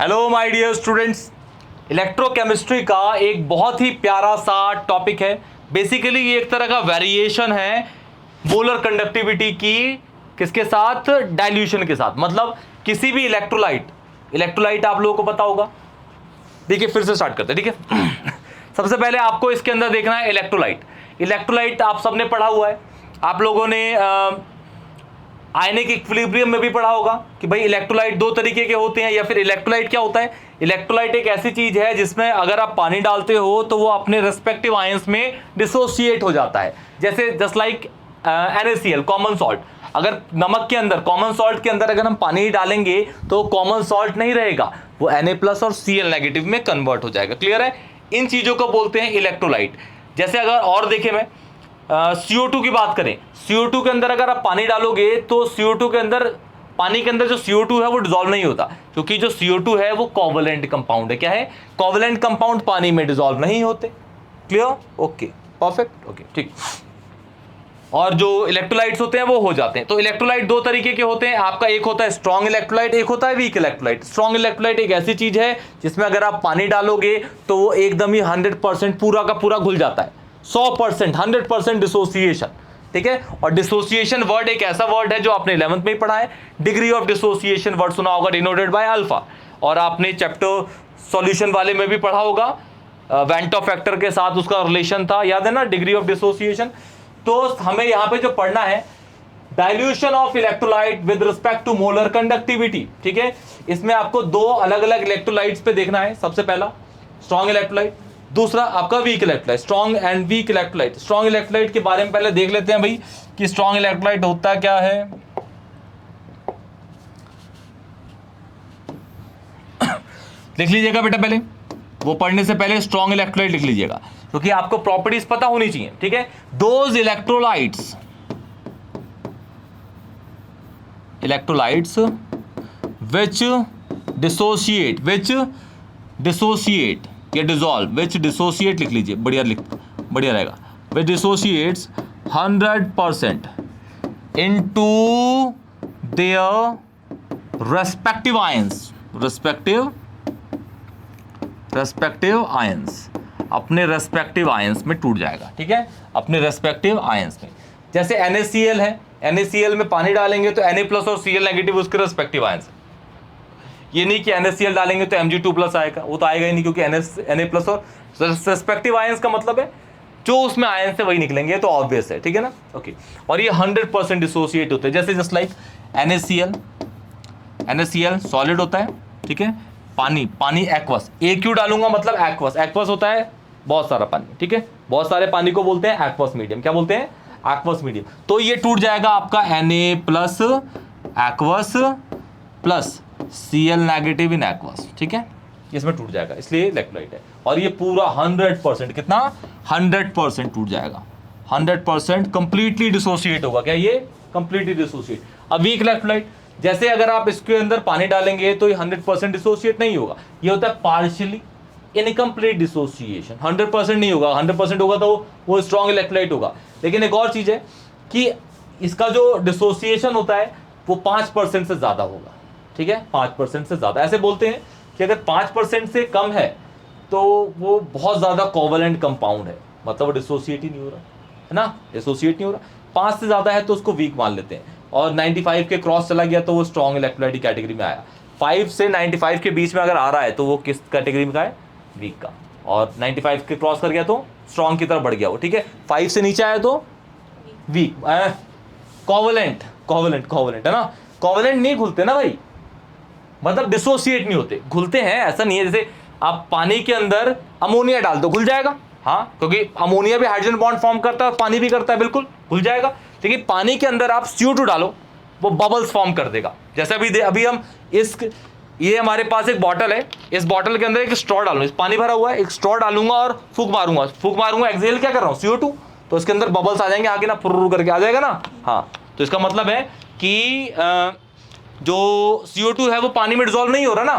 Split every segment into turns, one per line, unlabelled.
Hello my dear students, electrochemistry का एक बहुत ही प्यारा सा टॉपिक है। बेसिकली ये एक तरह का वेरिएशन है मोलर कंडक्टिविटी की, किसके साथ? डाइल्यूशन के साथ। मतलब किसी भी इलेक्ट्रोलाइट आप लोगों को पता होगा। देखिए फिर से स्टार्ट करते हैं, ठीक है। सबसे पहले आपको इसके अंदर देखना है इलेक्ट्रोलाइट आप सबने पढ़ा हुआ है। आप लोगों ने आयनिक इक्विलिब्रियम में भी पढ़ा होगा कि भाई इलेक्ट्रोलाइट दो तरीके के होते हैं, या फिर इलेक्ट्रोलाइट क्या होता है? इलेक्ट्रोलाइट एक ऐसी चीज है जिसमें अगर आप पानी डालते हो तो वो अपने रेस्पेक्टिव आयंस में डिसोसिएट हो जाता है। जैसे just like NaCl, common salt. अगर नमक के अंदर, कॉमन सॉल्ट के अंदर अगर हम पानी डालेंगे तो कॉमन सॉल्ट नहीं रहेगा, वो Na+ और Cl- में कन्वर्ट हो जाएगा। क्लियर है? इन चीजों को बोलते हैं इलेक्ट्रोलाइट। जैसे अगर और देखें मैं CO2 की बात करें, CO2 के अंदर अगर आप पानी डालोगे तो CO2 के अंदर, पानी के अंदर जो CO2 है वो डिसॉल्व नहीं होता, क्योंकि जो CO2 है वो कोवलेंट कंपाउंड है। क्या है? कोवलेंट कंपाउंड पानी में डिसॉल्व नहीं होते। क्लियर? ओके, परफेक्ट, ओके, ठीक। और जो इलेक्ट्रोलाइट्स होते हैं वो हो जाते हैं। तो इलेक्ट्रोलाइट दो तरीके के होते हैं आपका, एक होता है स्ट्रॉन्ग इलेक्ट्रोलाइट, एक होता है वीक इलेक्ट्रोलाइट। स्ट्रॉन्ग इलेक्ट्रोलाइट एक ऐसी चीज है जिसमें अगर आप पानी डालोगे तो वो एकदम ही 100% पूरा का पूरा घुल जाता है, 100%, 100% डिसोसिएशन। ठीक है? और डिसोसिएशन वर्ड एक ऐसा वर्ड है जो आपने 11th में ही पढ़ा है। डिग्री ऑफ डिसोसिएशन वर्ड सुना होगा, डिनोटेड बाय अल्फा। और आपने चैप्टर सॉल्यूशन वाले में भी पढ़ा होगा, वेंटो फैक्टर के साथ उसका रिलेशन था, याद है ना, डिग्री ऑफ डिसोसिएशन। तो हमें यहां पे जो पढ़ना है, dilution of electrolyte with respect to molar conductivity. ठीक है? इसमें आपको दो अलग अलग इलेक्ट्रोलाइट्स पे देखना है। सबसे पहला स्ट्रॉन्ग इलेक्ट्रोलाइट, दूसरा आपका weak electrolyte. Strong and weak electrolyte. Strong electrolyte के बारे में पहले देख लेते हैं भाई कि स्ट्रॉन्ग इलेक्ट्रोलाइट होता क्या है। लिख लीजिएगा बेटा, पहले वो पढ़ने से पहले स्ट्रॉन्ग इलेक्ट्रोलाइट लिख लीजिएगा, क्योंकि आपको प्रॉपर्टीज पता होनी चाहिए। ठीक है? दोज इलेक्ट्रोलाइट्स which dissociate या dissolve, which dissociate लिख लीजिए, बढ़िया रहेगा। which dissociates 100% into their respective ions, अपने रेस्पेक्टिव आयंस में टूट जाएगा। ठीक है? अपने रेस्पेक्टिव आयंस में। जैसे NaCl है, NaCl में पानी डालेंगे तो Na+ और Cl- उसके रेस्पेक्टिव आयंस। ये नहीं कि NaCl डालेंगे तो Mg2+ आएगा, वो तो आएगा ही नहीं, क्योंकि Na+ और रेस्पेक्टिव आयंस का मतलब है जो उसमें आयंस है वही निकलेंगे, तो ऑब्वियस है। ठीक है ना? ओके। और ये 100% डिसोसिएट होते हैं। जैसे जस्ट लाइक NaCl सॉलिड होता है। ठीक है? पानी एक्वस, A क्यों डालूंगा, मतलब एक्वस होता है बहुत सारा पानी। ठीक है? बहुत सारे पानी को बोलते हैं एक्वस मीडियम। क्या बोलते हैं? Aqueous medium. तो ये टूट जाएगा आपका Na+ aqueous plus Cl- in aqueous. ठीक है? इसमें टूट जाएगा, इसलिए इलेक्ट्रोलाइट है। और ये पूरा 100%, कितना? 100% टूट जाएगा। 100% कंप्लीटली डिसोसिएट होगा। क्या ये? Completely dissociate. अब वीक इलेक्ट्रोलाइट, जैसे अगर आप इसके अंदर पानी डालेंगे तो ये 100% डिसोसिएट नहीं होगा, ये होता है पार्शियली इनकम्प्लीट डिसोसिएशन। 100% नहीं होगा, 100% होगा तो वो स्ट्रॉन्ग इलेक्ट्रोलाइट होगा। लेकिन एक और चीज है कि इसका जो डिसोसिएशन होता है वो 5% से ज्यादा होगा। ठीक है? 5% से ज्यादा। ऐसे बोलते हैं कि अगर 5% से कम है तो वो बहुत ज्यादा कोवलेंट कंपाउंड है, मतलब वो डिसोसिएट ही नहीं हो रहा है ना, डिसोसिएट नहीं हो रहा। 5 से ज्यादा है तो उसको वीक मान लेते हैं, और 95 के क्रॉस चला गया तो वो स्ट्रॉन्ग इलेक्ट्रोलाइट कैटेगरी में आया। 5 से 95 के बीच में अगर आ रहा है तो वो किस कैटेगरी में का है? वीक का। और 95 के क्रॉस कर गया तो स्ट्रॉन्ग की तरफ बढ़ गया वो। ठीक है? 5 से नीचे आया तो वीक। कोवलेंट है ना। कोवलेंट नहीं घुलते ना भाई, मतलब डिसोसिएट नहीं होते, घुलते हैं ऐसा नहीं है। जैसे आप पानी के अंदर अमोनिया डाल दो, घुल जाएगा। हाँ, क्योंकि अमोनिया भी हाइड्रोजन बॉन्ड फॉर्म करता है और पानी भी करता है, बिल्कुल घुल जाएगा। लेकिन पानी के अंदर आप CO2 डालो, वो बबल्स फॉर्म कर देगा। जैसे अभी हम ये हमारे पास एक बॉटल है, इस बॉटल के अंदर एक स्ट्रॉ डालूंगा, पानी भरा हुआ है, एक स्ट्रॉ डालूंगा और फूंक मारूंगा, एक्सहेल क्या कर रहा हूँ? CO2, तो इसके अंदर बबल्स आ जाएंगे, आगे ना फुर्र करके आ जाएगा ना। हाँ, तो इसका मतलब है कि जो CO2 है वो पानी में डिसॉल्व नहीं हो रहा ना,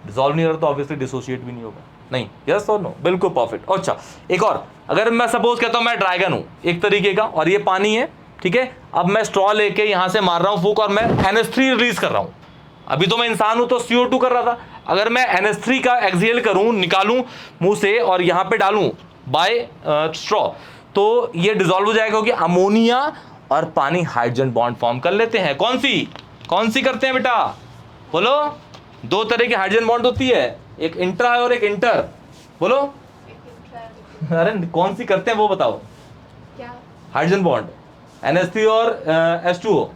डिसॉल्व नहीं हो रहा तो ऑब्वियसली डिसोसिएट भी नहीं होगा। नहीं, यस और नो? बिल्कुल परफेक्ट। अच्छा, एक और, अगर मैं सपोज कहता हूं मैं ड्रैगन हूं एक तरीके का, और ये पानी है। ठीक है? अब मैं स्ट्रॉ लेके यहां से मार रहा हूं फूक, और मैं NH3 रिलीज कर रहा हूं। अभी तो मैं इंसान हूं तो CO2 कर रहा था, अगर मैं NH3 का एक्सहेल करूं, निकालूं मुंह से और यहां पे डालूं बाय स्ट्रॉ, तो ये डिसॉल्व हो जाएगा, क्योंकि अमोनिया और पानी हाइड्रोजन बॉन्ड फॉर्म कर लेते हैं। कौन सी करते हैं बेटा, बोलो? दो तरह की हाइड्रोजन बॉन्ड होती है, एक इंट्रा है और एक इंटर। बोलो, अरे कौन सी करते हैं वो बताओ? क्या हाइड्रोजन बॉन्ड? NH3 और H2O।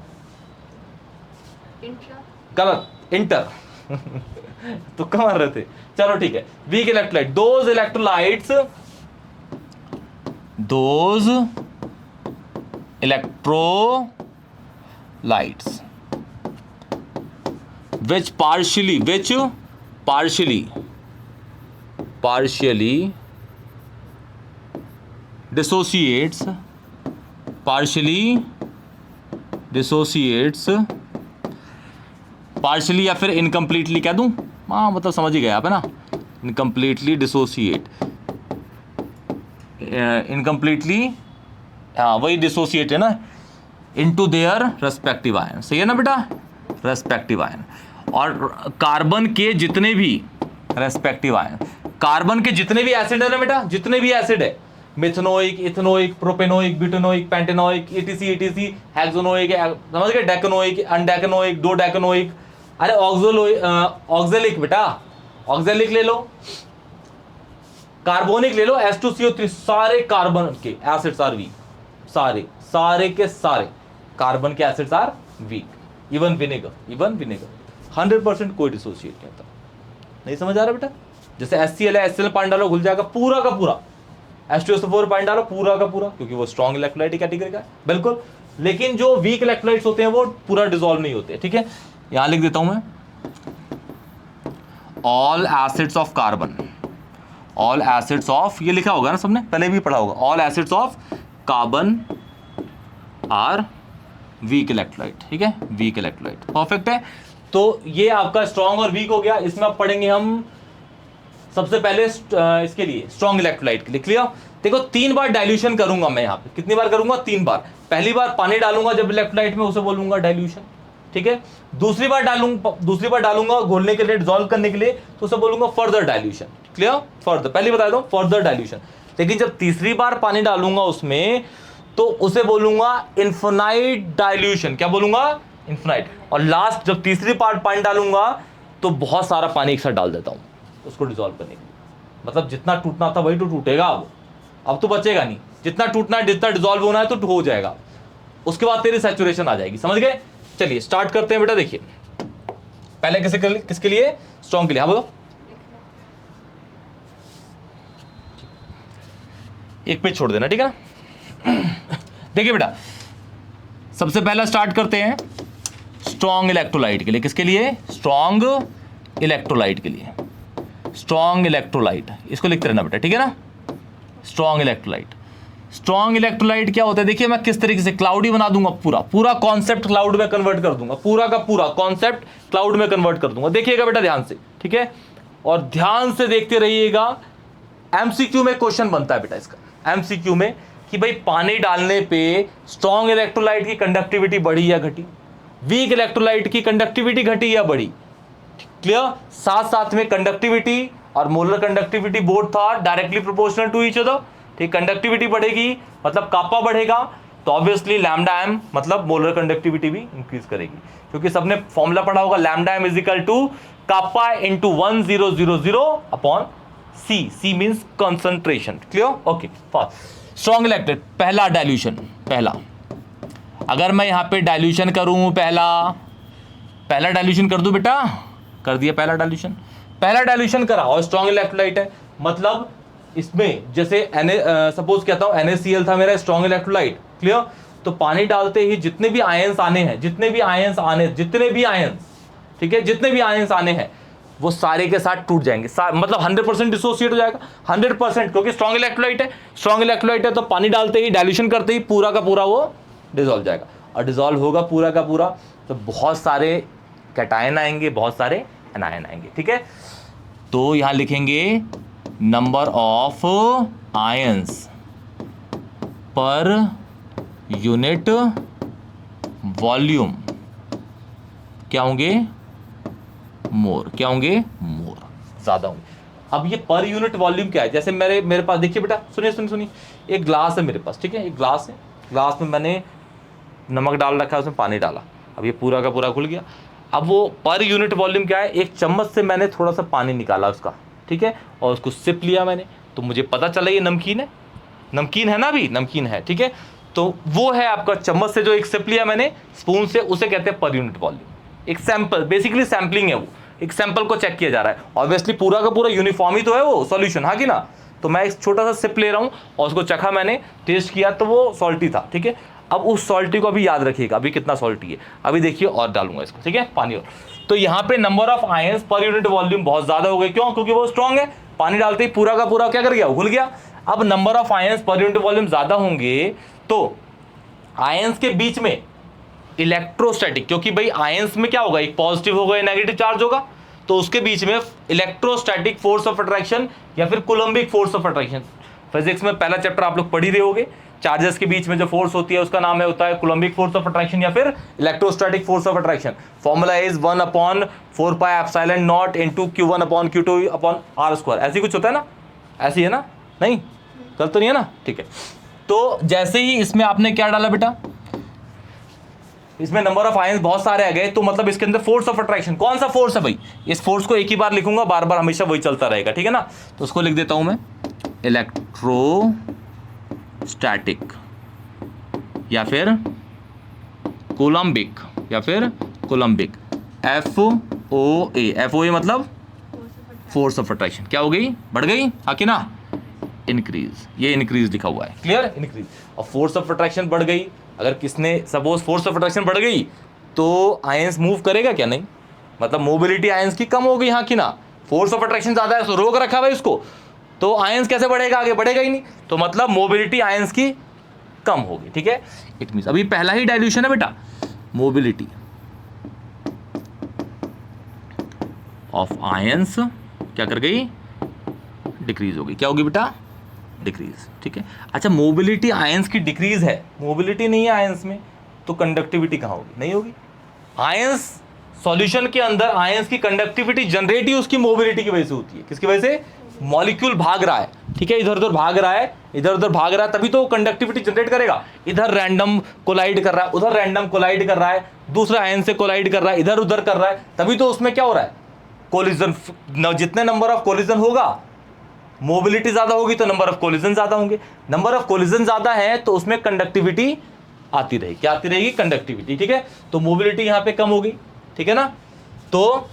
गलत, इंटर। तो कहाँ मार रहे थे? चलो ठीक है। Weak electrolyte, those electrolytes which partially dissociates partially या फिर इनकम्प्लीटली कह दूं? हाँ मतलब समझ ही गए आप, है ना? इनकम्प्लीटली डिसोसिएट, इनकम्प्लीटली, हाँ वही डिसोसिएट है ना, इनटू देयर रेस्पेक्टिव आयन। सही है ना बेटा? Respective ion. और कार्बन के जितने भी रेस्पेक्टिव आयन, कार्बन के जितने भी एसिड है ना बेटा, जितने भी एसिड है, methanoic, ethanoic, propanoic, butanoic, pentanoic, ETC, hexanoic, समझ गए? डेकेनोइक, अनडेकेनोइक, डोडेकेनोइक, अरे ऑक्जेलिक बेटा, ऑक्जेलिक ले लो, कार्बोनिक ले लो, H2CO3, सारे कार्बन के एसिड्स आर वीक, सारे के सारे कार्बन के acids are weak. Even vinegar 100% कोई डिसोसिएट नहीं होता। नहीं समझ आ रहा बेटा? जैसे HCl है, HCl पानी डालो घुल जाएगा पूरा का पूरा, H2SO4 पानी डालो पूरा का पूरा, क्योंकि वो स्ट्रॉन्ग इलेक्ट्रोलाइट कैटेगरी का है, बिल्कुल। लेकिन जो वीक इलेक्ट्रोलाइट्स होते हैं वो पूरा डिसॉल्व नहीं होते। ठीक है, यहां लिख देता हूं मैं, all acids of carbon, all acids of, ये लिखा होगा ना सबने, पहले भी पढ़ा होगा, all acids of carbon are weak electrolyte. ठीक है, वीक इलेक्ट्रोलाइट, परफेक्ट है। तो ये आपका स्ट्रॉन्ग और वीक हो गया। इसमें अब पढ़ेंगे हम सबसे पहले इसके लिए स्ट्रॉन्ग इलेक्ट्रोलाइट के लिए। क्लियर? देखो 3 बार डाइल्यूशन करूंगा मैं यहाँ पे। कितनी बार करूंगा? 3 बार। पहली बार पानी डालूंगा जब इलेक्ट्रोलाइट में, उसे बोलूंगा डाइल्यूशन। ठीक है, दूसरी बार डालूंगा घोलने के लिए, डिसॉल्व करने के लिए, तो उसे बोलूंगा फर्दर डाइल्यूशन। क्लियर? फर्दर, पहले बता दो फर्दर डाइल्यूशन। लेकिन जब तीसरी बार पानी डालूंगा उसमें, तो उसे बोलूंगा इन्फिनाइट डाइल्यूशन। क्या बोलूंगा? इन्फिनाइट। और लास्ट जब तीसरी बार पानी डालूंगा तो बहुत सारा पानी एक साथ डाल देता हूं उसको डिसॉल्व करने के लिए। मतलब जितना टूटना था वही तो टूटेगा, अब तो बचेगा नहीं। जितना टूटना है, जितना डिसॉल्व होना है तो हो जाएगा, उसके बाद तेरी सैचुरेशन आ जाएगी। समझ गए? चलिए स्टार्ट करते हैं बेटा। देखिए पहले किसके लिए? स्ट्रॉन्ग के लिए। हाँ बोलो। एक पेज छोड़ देना, ठीक है? देखिए बेटा, सबसे पहला स्टार्ट करते हैं स्ट्रॉन्ग इलेक्ट्रोलाइट के लिए। किसके लिए? स्ट्रॉन्ग इलेक्ट्रोलाइट के लिए। स्ट्रॉन्ग इलेक्ट्रोलाइट, इसको लिखते रहना बेटा, ठीक है ना? Strong electrolyte. स्ट्रॉन्ग इलेक्ट्रोलाइट क्या होता है? देखिए मैं किस तरीके से क्लाउडी बना दूंगा, पूरा कॉन्सेप्ट क्लाउड में कन्वर्ट कर दूंगा, पूरा का पूरा कॉन्सेप्ट क्लाउड में कन्वर्ट कर दूंगा। देखिएगा बेटा ध्यान से, ठीक है? और ध्यान से देखते रहिएगा। एमसीक्यू में क्वेश्चन बनता है बेटा इसका, एमसीक्यू में, कि भाई पानी डालने पे स्ट्रॉन्ग इलेक्ट्रोलाइट की कंडक्टिविटी बढ़ी या घटी, वीक इलेक्ट्रोलाइट की कंडक्टिविटी घटी या बढ़ी। क्लियर? साथ साथ में कंडक्टिविटी और मोलर कंडक्टिविटी बोथ था directly proportional to each other. ठीक, कंडक्टिविटी बढ़ेगी मतलब कापा बढ़ेगा, तो ऑब्वियसली लैम्डा एम मतलब मोलर कंडक्टिविटी भी इंक्रीज करेगी, क्योंकि सबने फॉर्मूला पढ़ा होगा, lambda M is equal to kappa into 1000 upon C. C means concentration. Clear? Okay, fast. Strong electrolyte, पहला डाइल्यूशन, पहला, अगर मैं यहां पे डाइल्यूशन करूं, पहला डाइल्यूशन कर दूं बेटा, कर दिया पहला डाइल्यूशन करा, और स्ट्रॉन्ग इलेक्ट्रोलाइट है, मतलब इसमें जैसे सपोज कहता हूं NaCl था मेरा स्ट्रॉन्ग इलेक्ट्रोलाइट। क्लियर? तो पानी डालते ही जितने भी आयंस आने हैं, जितने भी आयंस आने हैं वो सारे के साथ टूट जाएंगे, मतलब 100% डिसोसिएट हो जाएगा, 100%, क्योंकि स्ट्रॉन्ग इलेक्ट्रोलाइट है। तो पानी डालते ही, डाइल्यूशन करते ही पूरा का पूरा वो डिसॉल्व जाएगा, और डिसॉल्व होगा पूरा का पूरा, तो बहुत सारे कैटायन आएंगे, बहुत सारे एनायन आएंगे। ठीक है? तो यहां लिखेंगे number of ions per unit volume क्या होंगे? मोर। क्या होंगे? मोर। ज्यादा होंगे। अब ये पर यूनिट वॉल्यूम क्या है, जैसे मेरे पास देखिए बेटा, सुनिए, एक ग्लास है मेरे पास, ठीक है, एक ग्लास है, ग्लास में मैंने नमक डाल रखा है, उसमें पानी डाला, अब ये पूरा का पूरा घुल गया। अब वो पर यूनिट वॉल्यूम क्या है, एक चम्मच से मैंने थोड़ा सा पानी निकाला उसका, ठीक है, और उसको सिप लिया मैंने, तो मुझे पता चला ये नमकीन है, नमकीन है ना, अभी नमकीन है, ठीक है। तो वो है आपका चम्मच से जो एक सिप लिया मैंने स्पून से, उसे कहते हैं पर यूनिट वॉल्यूम। एक सैंपल, बेसिकली सैंपलिंग है, वो एक सैंपल को चेक किया जा रहा है। ऑब्वियसली पूरा का पूरा यूनिफॉर्म ही तो है वो सॉल्यूशन, हाँ कि ना। तो मैं एक छोटा सा सिप ले रहा हूँ और उसको चखा मैंने, टेस्ट किया तो वो सॉल्टी था, ठीक है। अब उस सॉल्टी को अभी याद रखिएगा, अभी कितना सॉल्टी है, अभी देखिए और डालूंगा इसको, ठीक है, पानी और। तो यहाँ पे number of ions per unit volume बहुत ज्यादा हो गए, क्यों, क्योंकि वो स्ट्रॉन्ग है, पानी डालते ही पूरा का पूरा क्या कर गया, घुल गया। अब number of ions per unit volume ज्यादा होंगे तो आयंस के बीच में इलेक्ट्रोस्टैटिक, क्योंकि भाई आयंस में क्या होगा, एक पॉजिटिव होगा, एक नेगेटिव चार्ज होगा, तो उसके बीच में इलेक्ट्रोस्टैटिक फोर्स ऑफ अट्रैक्शन या फिर coulombic force of attraction, physics में पहला चैप्टर आप लोग पढ़ ही रहे होगे, चार्जेस के बीच में जो फोर्स होती है उसका नाम है होता है कोलम्बिक फोर्स ऑफ अट्रैक्शन या फिर electrostatic force of attraction. Formula is 1/4πε0 into Q1/Q2/R², ऐसी कुछ होता है ना, ऐसी है ना, नहीं गलत तो नहीं है ना, ठीक है। तो जैसे ही इसमें आपने क्या डाला बेटा, इसमें नंबर ऑफ आयंस बहुत सारे आ गए, तो मतलब इसके अंदर फोर्स ऑफ अट्रैक्शन, कौन सा फोर्स है भाई, इस फोर्स को एक ही बार लिखूंगा, बार बार हमेशा वही चलता रहेगा, ठीक है ना। तो उसको लिख देता हूं मैं इलेक्ट्रोस्टैटिक या फिर कोलम्बिक FOA मतलब फोर्स ऑफ अट्रैक्शन, क्या हो गई, बढ़ गई, हाँ कि ना, इंक्रीज, ये इंक्रीज लिखा हुआ है, क्लियर, इंक्रीज। और फोर्स ऑफ अट्रैक्शन बढ़ गई, अगर किसने सपोज फोर्स ऑफ अट्रैक्शन बढ़ गई तो आयंस मूव करेगा क्या, नहीं, मतलब मोबिलिटी आयंस की कम हो गई, हाँ कि ना, फोर्स ऑफ अट्रैक्शन ज्यादा है तो रोक रखा है इसको, तो आयंस कैसे बढ़ेगा, आगे बढ़ेगा ही नहीं, तो मतलब मोबिलिटी आयंस की कम होगी, ठीक है। इट मींस अभी पहला ही डाइल्यूशन है बेटा, मोबिलिटी ऑफ आयंस क्या कर गई, डिक्रीज होगी, क्या होगी बेटा, डिक्रीज, ठीक है। अच्छा, मोबिलिटी आयंस की डिक्रीज है, मोबिलिटी नहीं है आयंस में, तो कंडक्टिविटी कहाँ होगी, नहीं होगी। आयंस सॉल्यूशन के अंदर आयंस की कंडक्टिविटी जनरेट ही उसकी मोबिलिटी की वजह से होती है, किसकी वजह से, मॉलिक्यूल भाग रहा है, ठीक है, इधर उधर भाग रहा है, तभी तो कंडक्टिविटी जनरेट करेगा। इधर रैंडम कोलाइड कर रहा है, उधर रैंडम कोलाइड कर रहा है, दूसरा आयन से कोलाइड कर रहा है, इधर उधर कर रहा है, तभी तो उसमें क्या हो रहा है, कोलिजन। जितने नंबर ऑफ कोलिजन होगा, मोबिलिटी ज्यादा होगी तो नंबर ऑफ कोलिजन ज्यादा होंगे, नंबर ऑफ कोलिजन ज्यादा है तो उसमें कंडक्टिविटी आती रहेगी, क्या आती रहेगी, कंडक्टिविटी, ठीक है। तो मोबिलिटी यहां पे कम होगी, ठीक है ना। तो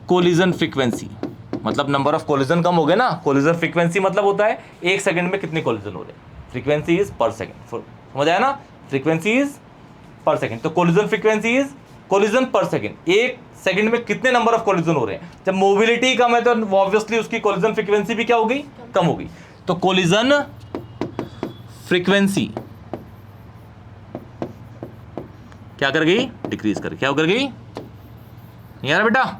कोलिजन फ्रीक्वेंसी मतलब नंबर ऑफ कोलिजन कम हो गए ना, कोलिजन फ्रीक्वेंसी मतलब होता है एक सेकंड में कितने कोलिजन हो रहे हैं, फ्रीक्वेंसी इज पर सेकंड, समझ आया ना, फ्रीक्वेंसी इज पर सेकंड, तो कोलिजन फ्रीक्वेंसी इज कोलिजन पर सेकंड, एक सेकंड में कितने नंबर ऑफ कोलिजन हो रहे हैं। जब मोबिलिटी कम है तो ऑब्वियसली उसकी कोलिजन फ्रीक्वेंसी भी क्या होगी, कम होगी। तो कोलिजन फ्रीक्वेंसी क्या कर गई, डिक्रीज कर, क्या कर गई, नहीं आ रहा बेटा,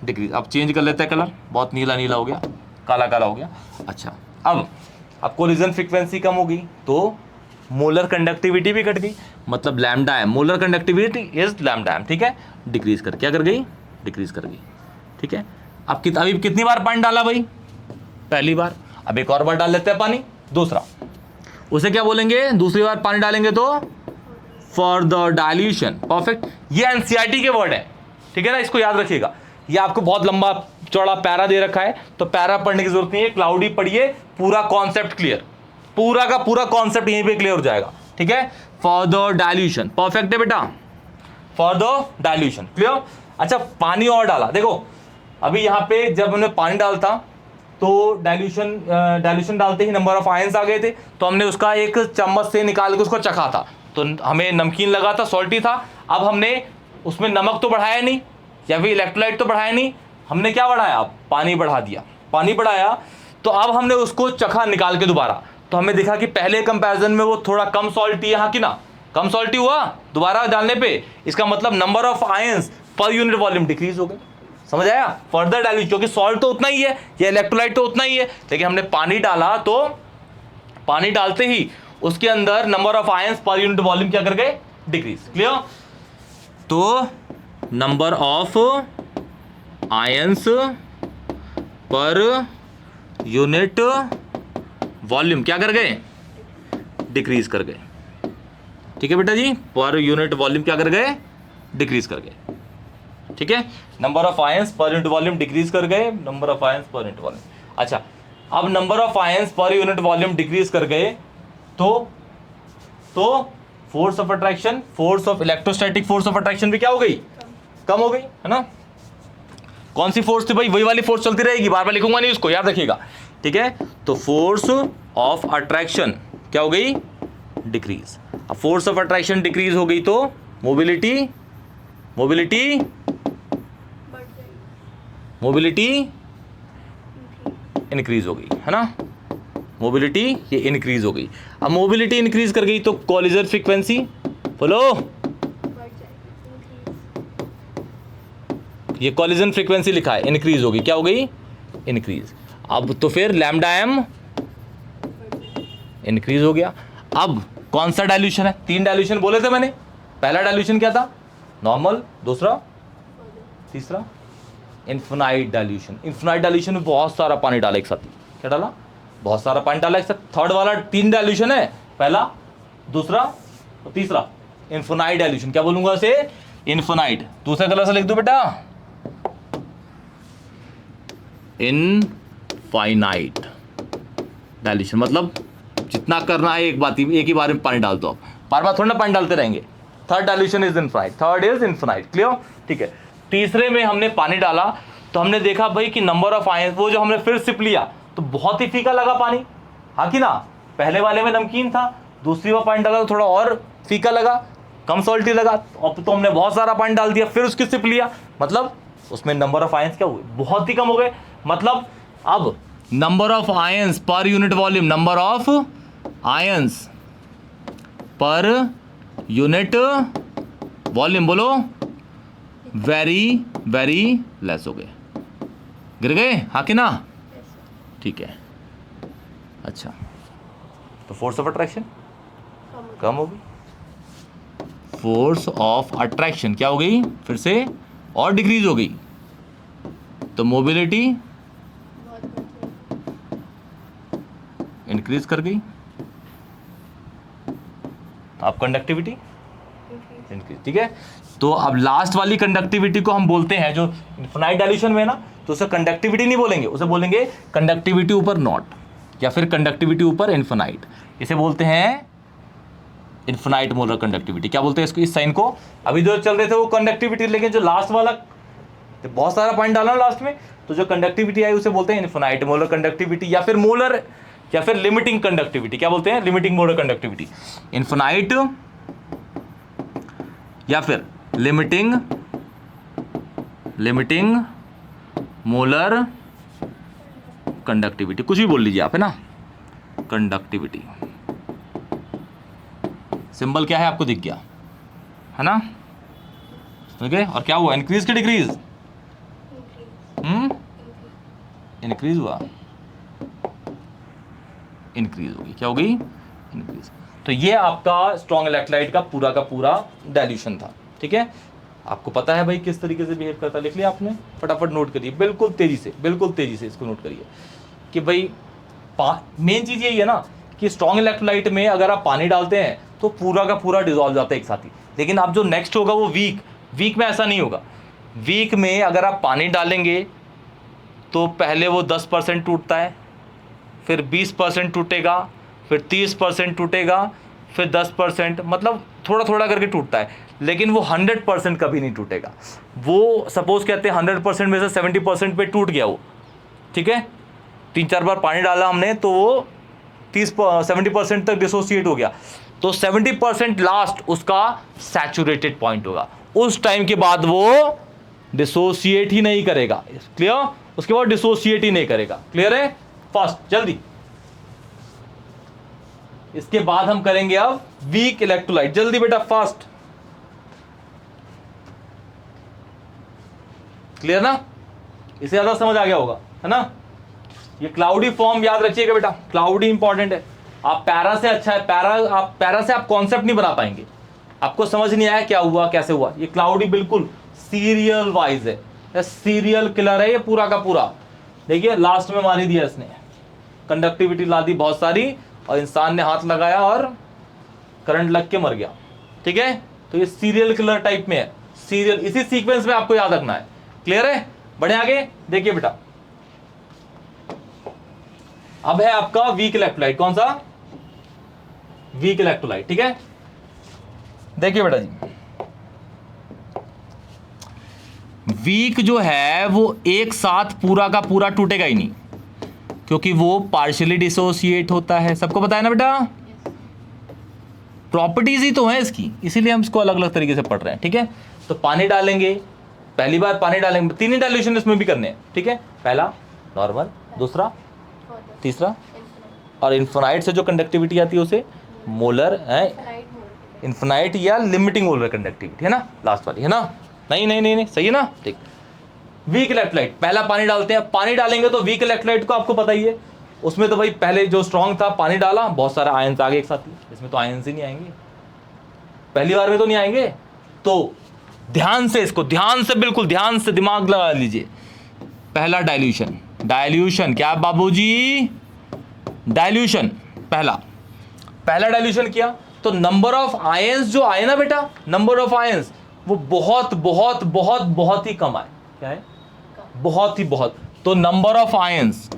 डिक्रीज। अब चेंज कर लेते हैं कलर, बहुत नीला नीला हो गया, काला काला हो गया। अच्छा, अब कोलिजन फ्रीक्वेंसी कम होगी तो मोलर कंडक्टिविटी भी घट गई, मतलब लैम्डा है, molar conductivity is lambda M, ठीक है, डिक्रीज कर, क्या कर गई, डिक्रीज कर गई, ठीक है। अब अभी कितनी बार पानी डाला भाई, पहली बार, अब एक और बार डाल लेते हैं पानी, दूसरा, उसे क्या बोलेंगे, दूसरी बार पानी डालेंगे तो फॉर द डाइल्यूशन, परफेक्ट। ये एनसीईआरटी के वर्ड है, ठीक है ना, इसको याद रखिएगा। ये आपको बहुत लंबा चौड़ा पैरा दे रखा है, तो पैरा पढ़ने की जरूरत नहीं है, क्लाउडी पढ़िए, पूरा कॉन्सेप्ट क्लियर, पूरा का पूरा कॉन्सेप्ट यहीं पे क्लियर हो जाएगा, ठीक है। फॉर द डाइल्यूशन, परफेक्ट है बेटा, फॉर द डाइल्यूशन, क्लियर। अच्छा, पानी और डाला, देखो अभी यहाँ पे जब हमने पानी डालता तो डाइल्यूशन डालते ही नंबर ऑफ आयंस आ गए थे, तो हमने उसका एक चम्मच से निकाल के उसको चखा था, तो हमें नमकीन लगा था, सॉल्टी था। अब हमने उसमें नमक तो बढ़ाया नहीं या फिर इलेक्ट्रोलाइट तो बढ़ाया नहीं, हमने क्या बढ़ाया, पानी बढ़ा दिया, पानी बढ़ाया, तो अब हमने उसको चखा निकाल के दोबारा, तो हमें दिखा कि पहले कंपैरिजन में वो थोड़ा कम सॉल्टी है, हाँ कि ना, कम सॉल्टी हुआ दोबारा डालने पे, इसका मतलब number of ions per unit volume decrease हो गए, समझ आया। फर्दर डाइल्यूशन, क्योंकि सॉल्ट तो उतना ही है, ये इलेक्ट्रोलाइट तो उतना ही है, लेकिन हमने पानी डाला तो पानी डालते ही उसके अंदर number of ions per unit volume क्या कर गए, डिक्रीज, क्लियर। तो number of ions per unit volume क्या कर गए, डिक्रीज कर गए। ठीक है बेटा जी, पर यूनिट वॉल्यूम क्या कर गए, डिक्रीज कर गए। ठीक है, number of ions per unit volume decrease कर गए, number of ions per unit volume. अच्छा, अब number of ions per unit volume decrease कर गए तो force of attraction, force of electrostatic force of attraction भी क्या हो गई, कम हो गई, है ना। कौन सी फोर्स थी भाई, वही वाली फोर्स चलती रहेगी, बार बार लिखूंगा नहीं उसको, याद रखिएगा। ठीक है, तो फोर्स ऑफ अट्रैक्शन क्या हो गई, डिक्रीज। अब फोर्स ऑफ अट्रैक्शन डिक्रीज हो गई तो मोबिलिटी इंक्रीज हो गई, है ना। मोबिलिटी ये इंक्रीज हो गई। अब मोबिलिटी इंक्रीज कर गई तो कॉलिजन फ्रीक्वेंसी, बोलो, ये कॉलिजन फ्रीक्वेंसी लिखा है, इंक्रीज हो गई, क्या हो गई, इंक्रीज। अब तो फिर लैम्डा एम इंक्रीज हो गया। अब कौन सा डाइल्यूशन है, 3 डाइल्यूशन बोले थे मैंने। पहला डाइल्यूशन क्या था, नॉर्मल, दूसरा, तीसरा इन्फिनाइट डाइल्यूशन। इन्फिनाइट डाइल्यूशन में बहुत सारा पानी डाला एक साथ, क्या डाला, बहुत सारा पानी डाला एक साथ। थर्ड वाला 3 डाइल्यूशन है, पहला, दूसरा और तीसरा, इन्फिनाइट डाइल्यूशन। क्या बोलूंगा उसे, इन्फिनाइट। दूसरा कलर से लिख दो बेटा, इनफाइनाइट डाइल्यूशन। मतलब जितना करना है एक ही बार में पानी डाल दो, आप बार बार थोड़ा ना पानी डालते रहेंगे। Third dilution is infinite, third is infinite, clear. ठीक है, तीसरे में हमने पानी डाला तो हमने देखा भाई कि नंबर ऑफ आयंस, वो जो हमने फिर सिप लिया तो बहुत ही फीका लगा पानी, हाँ कि ना। पहले वाले में नमकीन था, दूसरी बार पानी डाला तो थोड़ा और फीका लगा, कम सॉल्टी लगा। अब तो हमने बहुत सारा पानी डाल दिया, फिर उसकी सिप लिया, मतलब उसमें नंबर ऑफ आयंस क्या हुए, बहुत ही कम हो गए। मतलब अब number of ions per unit volume, number of ions per unit volume, बोलो, वेरी वेरी लेस हो गए, गिर गए, हाँ कि ना। ठीक है, अच्छा, तो फोर्स ऑफ अट्रैक्शन कम हो गई, फोर्स ऑफ अट्रैक्शन क्या हो गई, फिर से और डिक्रीज हो गई, तो मोबिलिटी इंक्रीज कर गई, अब कंडक्टिविटी इंक्रीज। ठीक है, तो अब लास्ट वाली कंडक्टिविटी को हम बोलते हैं, जो इनफिनाइट डाइल्यूशन में है ना, तो उसे कंडक्टिविटी नहीं बोलेंगे, उसे बोलेंगे कंडक्टिविटी ऊपर नॉट, या फिर कंडक्टिविटी ऊपर इनफिनाइट। इसे बोलते हैं इनफिनाइट मोलर कंडक्टिविटी। क्या बोलते हैं इसको, इस साइन को। अभी जो चल रहे थे वो कंडक्टिविटी, लेकिन जो लास्ट वाला, तो बहुत सारा पॉइंट डाला लास्ट में, तो जो कंडक्टिविटी आई उसे बोलते हैं इनफिनाइट मोलर कंडक्टिविटी, या फिर मोलर, या फिर लिमिटिंग कंडक्टिविटी। क्या बोलते हैं, लिमिटिंग मोलर कंडक्टिविटी। इनफिनाइट या फिर लिमिटिंग मोलर कंडक्टिविटी, कुछ भी बोल लीजिए आप, है ना। कंडक्टिविटी सिंबल क्या है आपको दिख गया, है ना। ओके, और क्या हुआ, इंक्रीज की डिक्रीज, इंक्रीज हुआ, इंक्रीज होगी, क्या होगी, इंक्रीज। तो ये आपका स्ट्रॉन्ग इलेक्ट्रोलाइट का पूरा डाइल्यूशन था। ठीक है, आपको पता है भाई किस तरीके से बिहेव करता है, लिख लिया आपने, फटाफट नोट करिए, बिल्कुल तेजी से इसको नोट करिए कि भाई मेन चीज यही है ना कि स्ट्रॉन्ग इलेक्ट्रोलाइट में अगर आप पानी डालते हैं तो पूरा का पूरा डिसॉल्व जाता है एक साथ ही। लेकिन अब जो नेक्स्ट होगा वो वीक में ऐसा नहीं होगा। वीक में अगर आप पानी डालेंगे तो पहले वो 10% टूटता है, फिर 20% टूटेगा, फिर 30% टूटेगा, फिर 10%, मतलब थोड़ा थोड़ा करके टूटता है, लेकिन वो 100% कभी नहीं टूटेगा। वो सपोज कहते हैं 100% में से 70% पे टूट गया वो, ठीक है, 3-4 बार पानी डाला हमने तो वो 70% तक डिसोसिएट हो गया, तो 70% लास्ट उसका सैचुरेटेड पॉइंट होगा। उस टाइम के बाद वो डिसोसिएट ही नहीं करेगा, क्लियर, उसके बाद डिसोसिएट ही नहीं करेगा, क्लियर है। फास्ट जल्दी, इसके बाद हम करेंगे अब वीक इलेक्ट्रोलाइट, जल्दी बेटा फास्ट, क्लियर ना, इसे ज्यादा समझ आ गया होगा, है ना। ये क्लाउडी फॉर्म याद रखिएगा बेटा, क्लाउडी इंपॉर्टेंट है। आप पैरा से अच्छा है, पैरा से आप कॉन्सेप्ट नहीं बना पाएंगे, आपको समझ नहीं आया क्या हुआ कैसे हुआ। ये क्लाउडी बिल्कुल सीरियल वाइज है, सीरियल किलर है ये पूरा का पूरा। देखिए लास्ट में मार ही दिया इसने, कंडक्टिविटी ला दी बहुत सारी और इंसान ने हाथ लगाया और करंट लग के मर गया। ठीक है, तो ये सीरियल किलर टाइप में है, सीरियल, इसी सीक्वेंस में आपको याद रखना है। क्लियर है? बढ़े आगे। देखिए बेटा, अब है आपका वीक इलेक्ट्रोलाइट। कौन सा? Week electrolyte. ठीक है, देखिए बेटा जी, वीक जो है वो एक साथ पूरा का पूरा टूटेगा ही नहीं, क्योंकि वो पार्शियली डिसोसिएट होता है। सबको पता है ना बेटा? प्रॉपर्टीज ही तो है इसकी, इसीलिए हम इसको अलग अलग तरीके से पढ़ रहे हैं। ठीक है, तो पानी डालेंगे, पहली बार पानी डालेंगे, तीन ही डाइल्यूशन इसमें भी करने हैं। ठीक है, पहला नॉर्मल, दूसरा, तीसरा, और इन्फिनाइट से जो कंडक्टिविटी आती है उसे मोलर है, इन्फिनाइट या लिमिटिंग मोलर कंडक्टिविटी है ना, लास्ट वाली है ना। नहीं नहीं नहीं नहीं, सही है ना? ठीक। वीक इलेक्ट्रोलाइट, पहला पानी डालते हैं, पानी डालेंगे तो वीक इलेक्ट्रोलाइट को आपको पता ही है, उसमें तो भाई पहले जो स्ट्रॉन्ग था पानी डाला, बहुत सारे आयंस आ गए एक साथ ही, इसमें तो आयंस ही नहीं आएंगे, पहली बार में तो नहीं आएंगे। तो ध्यान से इसको, ध्यान से, बिल्कुल ध्यान से दिमाग लगा लीजिए। पहला डाइल्यूशन, डाइल्यूशन क्या बाबूजी? डाइल्यूशन, पहला डाइल्यूशन किया तो नंबर ऑफ आयंस जो आए ना बेटा, नंबर ऑफ आयंस वो बहुत बहुत बहुत बहुत ही कम आए। क्या है? बहुत ही बहुत। तो number of ions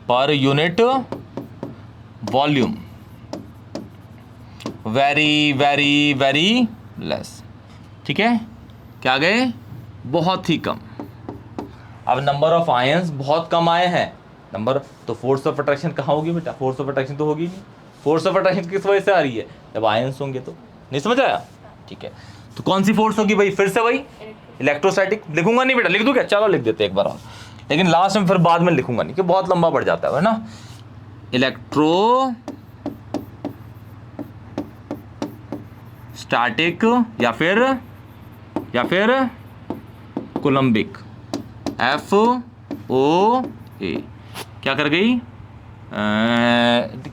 per unit volume very very very less. ठीक है, क्या गए? बहुत ही कम। अब नंबर ऑफ आयंस बहुत कम आए हैं, नंबर, तो फोर्स ऑफ अट्रैक्शन कहाँ होगी बेटा? फोर्स ऑफ अट्रैक्शन तो होगी नहीं। फोर्स ऑफ अट्रैक्शन किस वजह से आ रही है? जब आयंस होंगे तो। नहीं समझ आया? ठीक है, तो कौन सी फोर्स होगी भाई? फिर से वही इलेक्ट्रोस्टैटिक। लिखूंगा नहीं बेटा, लिख दूं क्या? चलो लिख देते एक बार और, लेकिन लास्ट में फिर बाद में लिखूंगा नहीं, कि बहुत लंबा पड़ जाता है ना। इलेक्ट्रो स्टैटिक या फिर कोलम्बिक, FOA। क्या कर गई?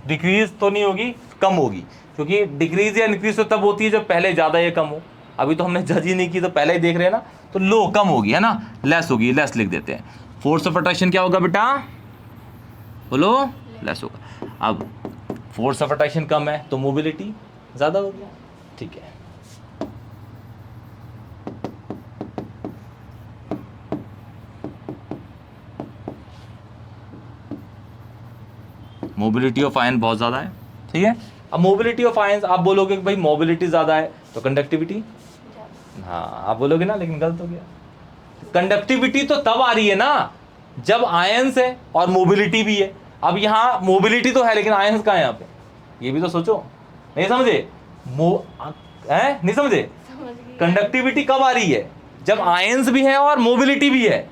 डिक्रीज तो नहीं होगी, कम होगी, क्योंकि डिक्रीज या इंक्रीज तो तब होती है जब पहले ज्यादा या कम हो। अभी तो हमने जज ही नहीं की, तो पहले ही देख रहे हैं ना, तो लो, कम होगी है ना, लेस होगी, लेस लिख देते हैं। फोर्स ऑफ अट्रैक्शन क्या होगा बेटा? बोलो, लेस होगा। अब फोर्स ऑफ अट्रैक्शन कम है तो मोबिलिटी ज्यादा हो गया। ठीक है, मोबिलिटी ऑफ आयन बहुत ज़्यादा है। ठीक है, अब मोबिलिटी ऑफ आयंस, आप बोलोगे कि भाई मोबिलिटी ज़्यादा है तो कंडक्टिविटी, हाँ आप बोलोगे ना, लेकिन गलत हो गया। कंडक्टिविटी तो तब आ रही है ना जब आयंस है और मोबिलिटी भी है। अब यहाँ मोबिलिटी तो है लेकिन आयंस कहाँ है यहाँ पे? ये भी तो सोचो। नहीं समझे? नहीं समझे? कंडक्टिविटी कब आ रही है? जब आयंस भी है और मोबिलिटी भी है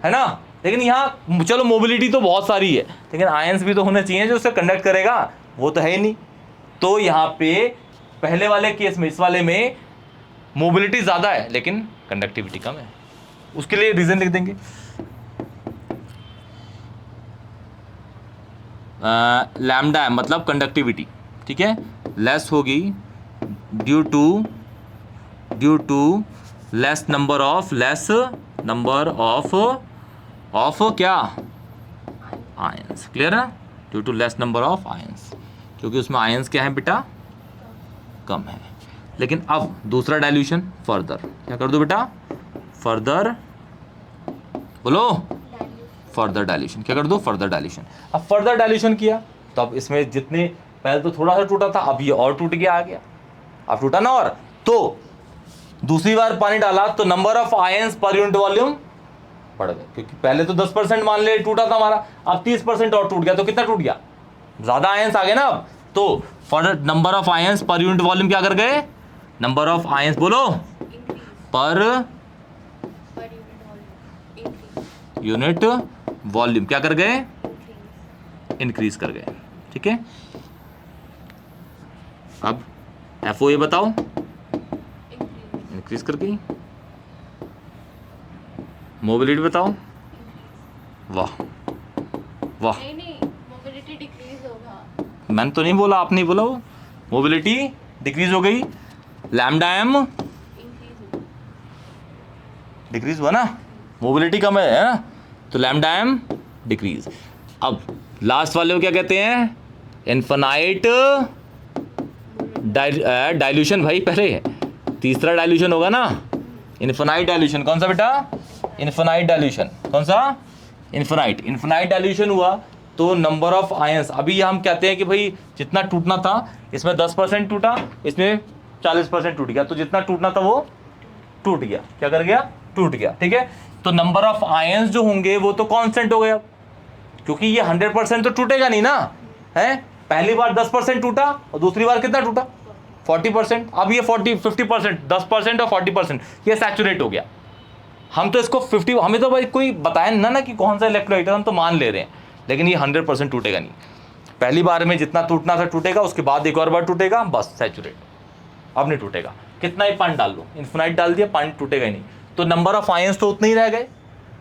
ना। लेकिन यहाँ चलो मोबिलिटी तो बहुत सारी है, लेकिन आयंस भी तो होने चाहिए जो उसे कंडक्ट करेगा, वो तो है ही नहीं। तो यहाँ पे पहले वाले केस में, इस वाले में मोबिलिटी ज़्यादा है लेकिन कंडक्टिविटी कम है। उसके लिए रीज़न लिख देंगे, लैम्डा मतलब कंडक्टिविटी। ठीक है, लेस होगी due to less number of क्या? आयंस। क्लियर है? Due to less number of ions, क्योंकि उसमें आयंस क्या है बेटा? कम है। लेकिन अब दूसरा डाइल्यूशन, फर्दर क्या कर दो बेटा? फर्दर, बोलो, फर्दर डाइल्यूशन। क्या कर दो? Further dilution. अब फर्दर डाइल्यूशन किया तो अब इसमें जितने, पहले तो थोड़ा सा टूटा था, अब ये और टूट गया, आ गया, अब टूटा ना, और तो दूसरी बार पानी डाला तो number of ions per unit volume बढ़ गए, क्योंकि पहले तो 10% मान ले टूटा था हमारा, अब 30% और टूट गया, तो कितना टूट गया? ज्यादा आयंस आ गए ना अब। तो for number of ions per unit volume क्या कर गए? नंबर ऑफ आयंस, बोलो, पर यूनिट वॉल्यूम क्या कर गए? इंक्रीज कर गए। ठीक है, अब FOA बताओ, इंक्रीज कर गई। मोबिलिटी बताओ, वाह वाह,
नहीं मोबिलिटी डिक्रीज होगा।
मैंने तो नहीं बोला, आपने बोला, वो मोबिलिटी डिक्रीज हो गई। लैम्डा एम डिक्रीज हुआ ना, मोबिलिटी कम है ना, तो लैम्डा एम डिक्रीज। अब लास्ट वाले को क्या कहते हैं, इन्फिनाइट डाइल्यूशन। भाई पहले तीसरा डाइल्यूशन होगा ना, इन्फिनाइट डाइल्यूशन। कौन सा बेटा, इन्फिनाइट डाइल्यूशन। कौन सा, इन्फिनाइट डाइल्यूशन हुआ तो नंबर ऑफ आयंस, अभी हम कहते हैं कि भाई जितना टूटना था इसमें 10% टूटा, इसमें 40% टूट गया, तो जितना टूटना था वो टूट गया। क्या कर गया, टूट गया। ठीक है, तो नंबर ऑफ आयंस जो होंगे वो तो कांस्टेंट हो गया, क्योंकि ये 100% तो टूटेगा नहीं ना, है। पहली बार 10% टूटा और दूसरी बार कितना टूटा, 40%। अब ये 50%, 10% और 40% ये सैचुरेट हो गया। हम तो इसको 50, हमें तो भाई कोई बताया ना कि कौन सा इलेक्ट्रोलाइट है, हम तो मान ले रहे हैं, लेकिन ये 100% टूटेगा नहीं। पहली बार में जितना टूटना था टूटेगा, उसके बाद एक और बार टूटेगा, बस सैचुरेट, अब नहीं टूटेगा। कितना ही पानी डाल लो, इन्फिनाइट डाल दिया, पानी टूटेगा ही नहीं। तो नंबर ऑफ आयंस तो उतने ही रह गए,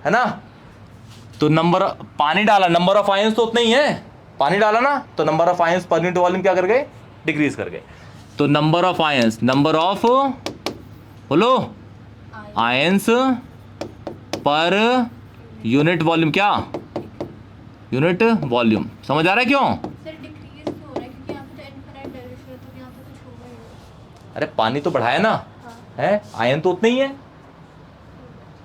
है ना। तो नंबर, पानी डाला, नंबर ऑफ आयंस तो उतने ही है, पानी डाला ना, तो number of ions per unit volume क्या कर गए, डिक्रीज कर गए। तो number of ions, number of, बोलो, आयंस पर यूनिट वॉल्यूम, क्या, यूनिट वॉल्यूम। समझ आ रहा है क्यों,
सर डिक्रीज क्यों हो रहा है, क्योंकि यहाँ पे तो इनफिनाइट डायरेक्शन है, तो यहाँ पे कुछ होगा ही नहीं।
अरे पानी तो बढ़ाया ना, है, आयन तो उतने ही है,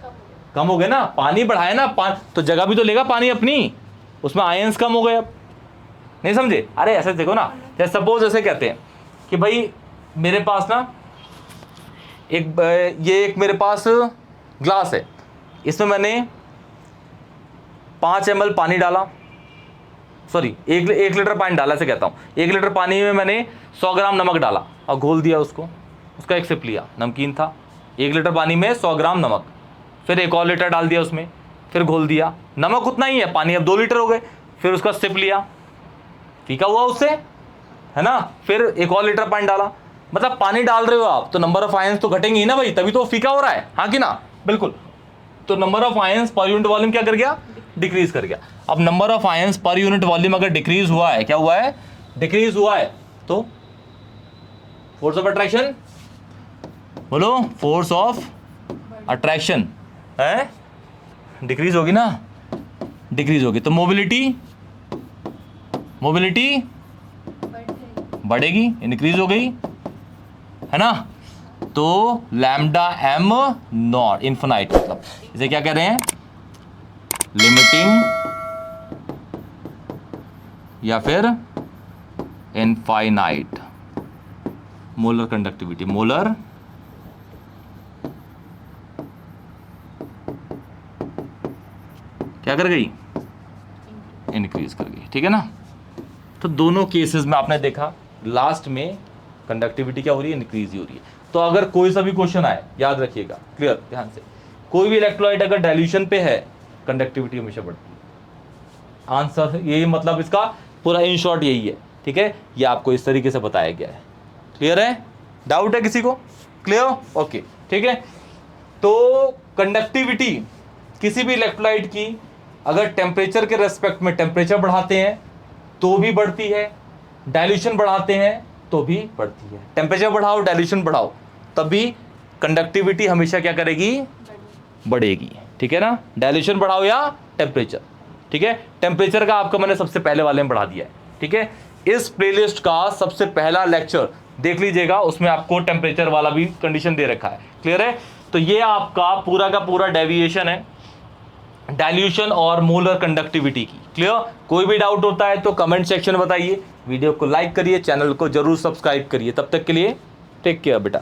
कम हो गया।
कम हो गए ना, पानी बढ़ाया ना, तो जगह भी तो लेगा पानी अपनी, उसमें आयंस कम हो गए। अब नहीं समझे, अरे ऐसे देखो ना, जैसे सपोज ऐसे कहते हैं कि भाई मेरे पास ना ये एक मेरे पास ग्लास है, इसमें मैंने 5 ml पानी डाला, सॉरी 1 लीटर पानी डाला, ऐसे कहता हूँ। 1 लीटर पानी में मैंने 100 ग्राम नमक डाला और घोल दिया उसको, उसका एक सिप लिया, नमकीन था। 1 लीटर पानी में 100 ग्राम नमक, फिर 1 और लीटर डाल दिया उसमें, फिर घोल दिया, नमक उतना ही है, पानी अब 2 लीटर हो गए, फिर उसका सिप लिया, फीका हुआ उससे, है ना। फिर 1 और लीटर पानी डाला, मतलब पानी डाल रहे हो आप तो नंबर ऑफ आयंस तो घटेंगे ही ना भाई, तभी तो फीका हो रहा है, हाँ कि ना, बिल्कुल। तो number of ions per unit volume क्या कर गया, डिक्रीज कर गया। अब number of ions per unit volume अगर डिक्रीज हुआ है, क्या हुआ है, डिक्रीज हुआ है, तो फोर्स ऑफ अट्रैक्शन, बोलो, फोर्स ऑफ अट्रैक्शन है, डिक्रीज होगी ना, डिक्रीज होगी, तो मोबिलिटी बढ़ेगी, इंक्रीज हो गई, है ना। तो लैम्डा एम नॉट, इन्फिनाइट, मतलब इसे क्या कह रहे हैं, लिमिटिंग या फिर इनफाइनाइट मोलर कंडक्टिविटी। मोलर क्या कर गई, इंक्रीज कर गई, ठीक है ना। तो दोनों केसेस में आपने देखा लास्ट में कंडक्टिविटी क्या हो रही है, इंक्रीज ही हो रही है। तो अगर कोई सा भी क्वेश्चन आए, याद रखिएगा, क्लियर, ध्यान से, कोई भी इलेक्ट्रोलाइट अगर डाइल्यूशन पे है, कंडक्टिविटी हमेशा बढ़ती है। आंसर यही, मतलब इसका पूरा इन शॉर्ट यही है, ठीक है। ये आपको इस तरीके से बताया गया है, क्लियर है, डाउट है किसी को, क्लियर, ओके, ठीक है। तो कंडक्टिविटी किसी भी इलेक्ट्रोलाइट की अगर टेम्परेचर के रेस्पेक्ट में टेम्परेचर बढ़ाते हैं तो भी बढ़ती है, डाइल्यूशन बढ़ाते हैं तो भी बढ़ती है। टेम्परेचर बढ़ाओ, डाइल्यूशन बढ़ाओ, तभी कंडक्टिविटी हमेशा क्या करेगी, बढ़ेगी, ठीक है ना। डाइल्यूशन बढ़ाओ या टेम्परेचर, ठीक है। टेम्परेचर का आपका मैंने सबसे पहले वाले में बढ़ा दिया है, ठीक है। इस प्लेलिस्ट का सबसे पहला लेक्चर देख लीजिएगा, उसमें आपको टेम्परेचर वाला भी कंडीशन दे रखा है, क्लियर है। तो ये आपका पूरा का पूरा डेविएशन है डाइल्यूशन और मोलर कंडक्टिविटी की, क्लियर। कोई भी डाउट होता है तो कमेंट सेक्शन में बताइए, वीडियो को लाइक करिए, चैनल को जरूर सब्सक्राइब करिए। तब तक के लिए टेक केयर बेटा।